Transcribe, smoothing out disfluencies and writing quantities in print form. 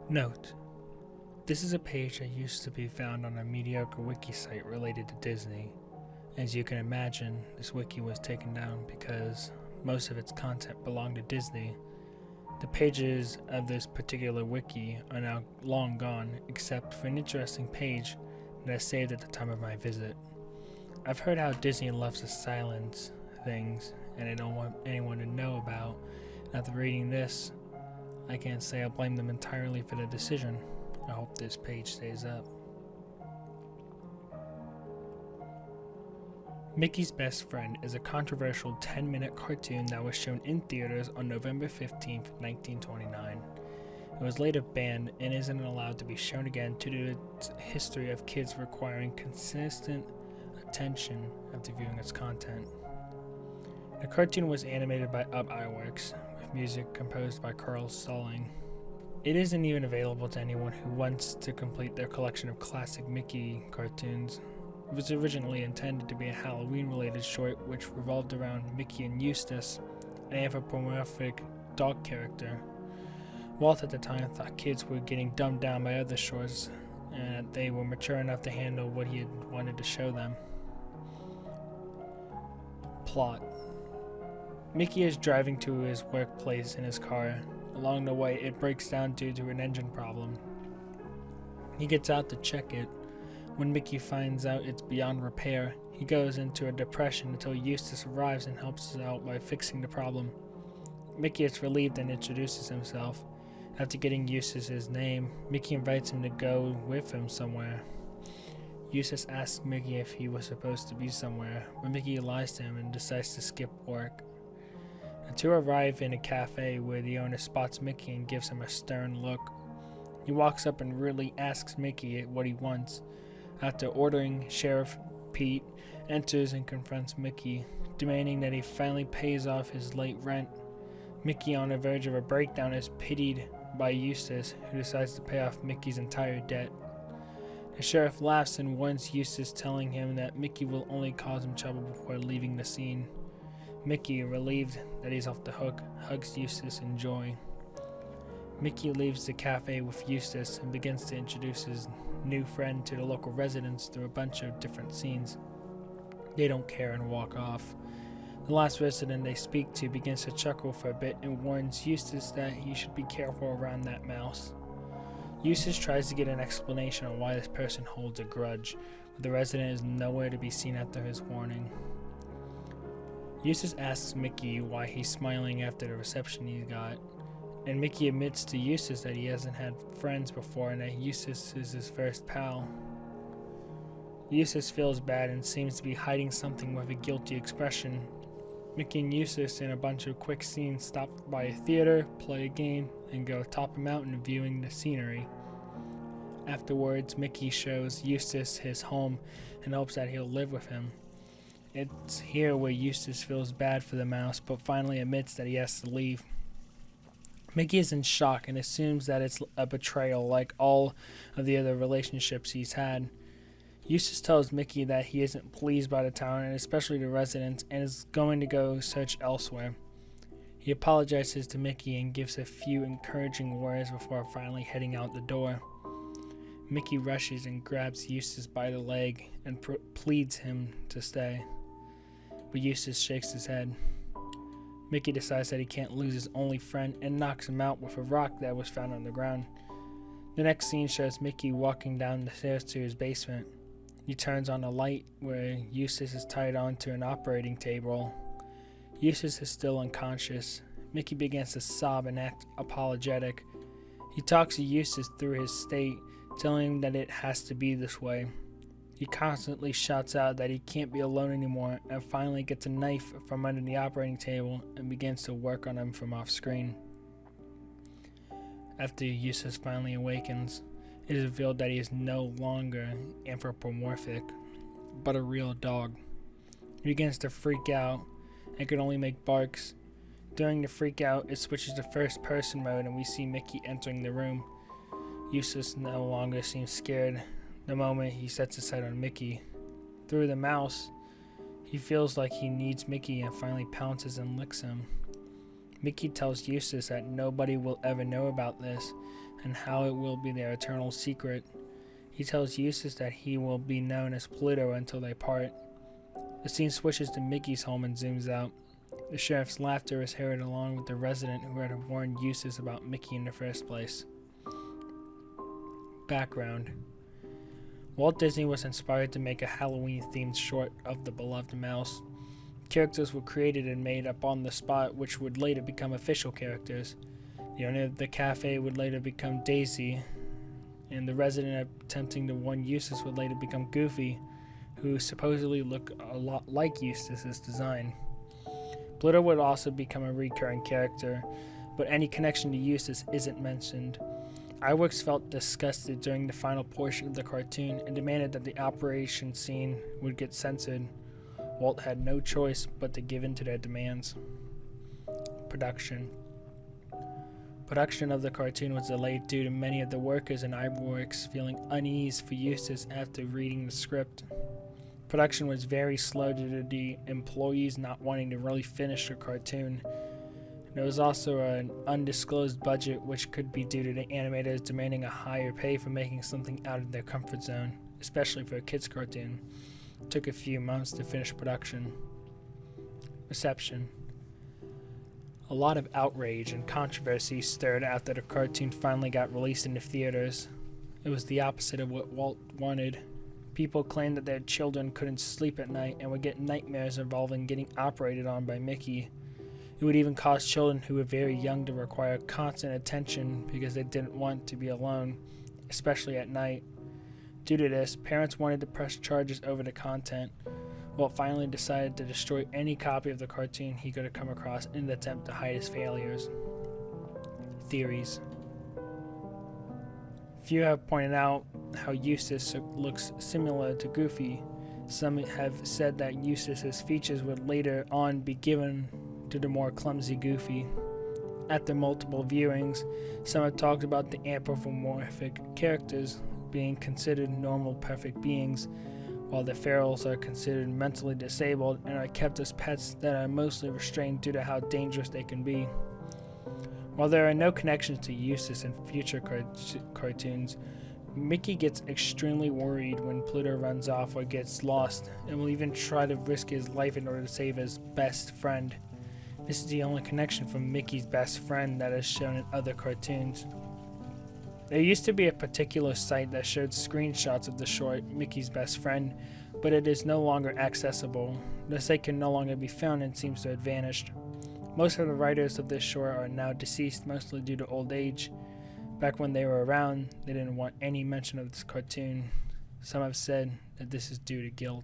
Note: this is a page that used to be found on a mediocre wiki site related to Disney. As you can imagine, this wiki was taken down because most of its content belonged to Disney. The pages of this particular wiki are now long gone, except for an interesting page that I saved at the time of my visit. I've heard how Disney loves to silence things, and I don't want anyone to know about. After reading this, I can't say I blame them entirely for the decision. I hope this page stays up. Mickey's Best Friend is a controversial 10-minute cartoon that was shown in theaters on November 15, 1929. It was later banned and isn't allowed to be shown again due to its history of kids requiring consistent attention after viewing its content. The cartoon was animated by Up Iwerks, with music composed by Carl Stalling. It isn't even available to anyone who wants to complete their collection of classic Mickey cartoons. It was originally intended to be a Halloween-related short which revolved around Mickey and Eustace, an anthropomorphic dog character. Walt at the time thought kids were getting dumbed down by other shorts and that they were mature enough to handle what he had wanted to show them. Plot: Mickey is driving to his workplace in his car. Along the way, it breaks down due to an engine problem. He gets out to check it. When Mickey finds out it's beyond repair, he goes into a depression until Eustace arrives and helps out by fixing the problem. Mickey is relieved and introduces himself. After getting Eustace's name, Mickey invites him to go with him somewhere. Eustace asks Mickey if he was supposed to be somewhere, but Mickey lies to him and decides to skip work. The two arrive in a cafe where the owner spots Mickey and gives him a stern look. He walks up and rudely asks Mickey what he wants. After ordering, Sheriff Pete enters and confronts Mickey, demanding that he finally pays off his late rent. Mickey, on the verge of a breakdown, is pitied by Eustace, who decides to pay off Mickey's entire debt. The sheriff laughs and warns Eustace, telling him that Mickey will only cause him trouble before leaving the scene. Mickey, relieved that he's off the hook, hugs Eustace in joy. Mickey leaves the cafe with Eustace and begins to introduce his new friend to the local residents through a bunch of different scenes. They don't care and walk off. The last resident they speak to begins to chuckle for a bit and warns Eustace that he should be careful around that mouse. Eustace tries to get an explanation on why this person holds a grudge, but the resident is nowhere to be seen after his warning. Eustace asks Mickey why he's smiling after the reception he got, and Mickey admits to Eustace that he hasn't had friends before and that Eustace is his first pal. Eustace feels bad and seems to be hiding something with a guilty expression. Mickey and Eustace, in a bunch of quick scenes, stop by a theater, play a game, and go atop a mountain viewing the scenery. Afterwards, Mickey shows Eustace his home and hopes that he'll live with him. It's here where Eustace feels bad for the mouse, but finally admits that he has to leave. Mickey is in shock and assumes that it's a betrayal like all of the other relationships he's had. Eustace tells Mickey that he isn't pleased by the town and especially the residents and is going to go search elsewhere. He apologizes to Mickey and gives a few encouraging words before finally heading out the door. Mickey rushes and grabs Eustace by the leg and pleads him to stay, but Eustace shakes his head. Mickey decides that he can't lose his only friend and knocks him out with a rock that was found on the ground. The next scene shows Mickey walking down the stairs to his basement. He turns on a light where Eustace is tied onto an operating table. Eustace is still unconscious. Mickey begins to sob and act apologetic. He talks to Eustace through his state, telling him that it has to be this way. He constantly shouts out that he can't be alone anymore and finally gets a knife from under the operating table and begins to work on him from off screen. After Eustace finally awakens, it is revealed that he is no longer anthropomorphic, but a real dog. He begins to freak out and can only make barks. During the freak out, it switches to first person mode and we see Mickey entering the room. Eustace no longer seems scared the moment he sets his sight on Mickey. Through the mouse, he feels like he needs Mickey and finally pounces and licks him. Mickey tells Eustace that nobody will ever know about this and how it will be their eternal secret. He tells Eustace that he will be known as Pluto until they part. The scene switches to Mickey's home and zooms out. The sheriff's laughter is heard along with the resident who had warned Eustace about Mickey in the first place. Background: Walt Disney was inspired to make a Halloween-themed short of the beloved mouse. Characters were created and made up on the spot, which would later become official characters. The owner of the cafe would later become Daisy, and the resident attempting to warn Eustace would later become Goofy, who supposedly looked a lot like Eustace's design. Pluto would also become a recurring character, but any connection to Eustace isn't mentioned. Iwerks felt disgusted during the final portion of the cartoon and demanded that the operation scene would get censored. Walt had no choice but to give in to their demands. Production of the cartoon was delayed due to many of the workers in Iwerks feeling unease for Eustace after reading the script. Production was very slow due to the employees not wanting to really finish the cartoon. There was also an undisclosed budget, which could be due to the animators demanding a higher pay for making something out of their comfort zone, especially for a kids' cartoon. It took a few months to finish production. Reception: a lot of outrage and controversy stirred after the cartoon finally got released into theaters. It was the opposite of what Walt wanted. People claimed that their children couldn't sleep at night and would get nightmares involving getting operated on by Mickey. It would even cause children who were very young to require constant attention because they didn't want to be alone, especially at night. Due to this, parents wanted to press charges over the content. Walt finally decided to destroy any copy of the cartoon he could have come across in an attempt to hide his failures. Theories: few have pointed out how Eustace looks similar to Goofy. Some have said that Eustace's features would later on be given to the more clumsy Goofy. After multiple viewings, some have talked about the anthropomorphic characters being considered normal, perfect beings, while the ferals are considered mentally disabled and are kept as pets that are mostly restrained due to how dangerous they can be. While there are no connections to Eustace in future cartoons, Mickey gets extremely worried when Pluto runs off or gets lost, and will even try to risk his life in order to save his best friend. This is the only connection from Mickey's best friend that is shown in other cartoons. There used to be a particular site that showed screenshots of the short Mickey's Best Friend, but it is no longer accessible. The site can no longer be found and seems to have vanished. Most of the writers of this short are now deceased, mostly due to old age. Back when they were around, they didn't want any mention of this cartoon. Some have said that this is due to guilt.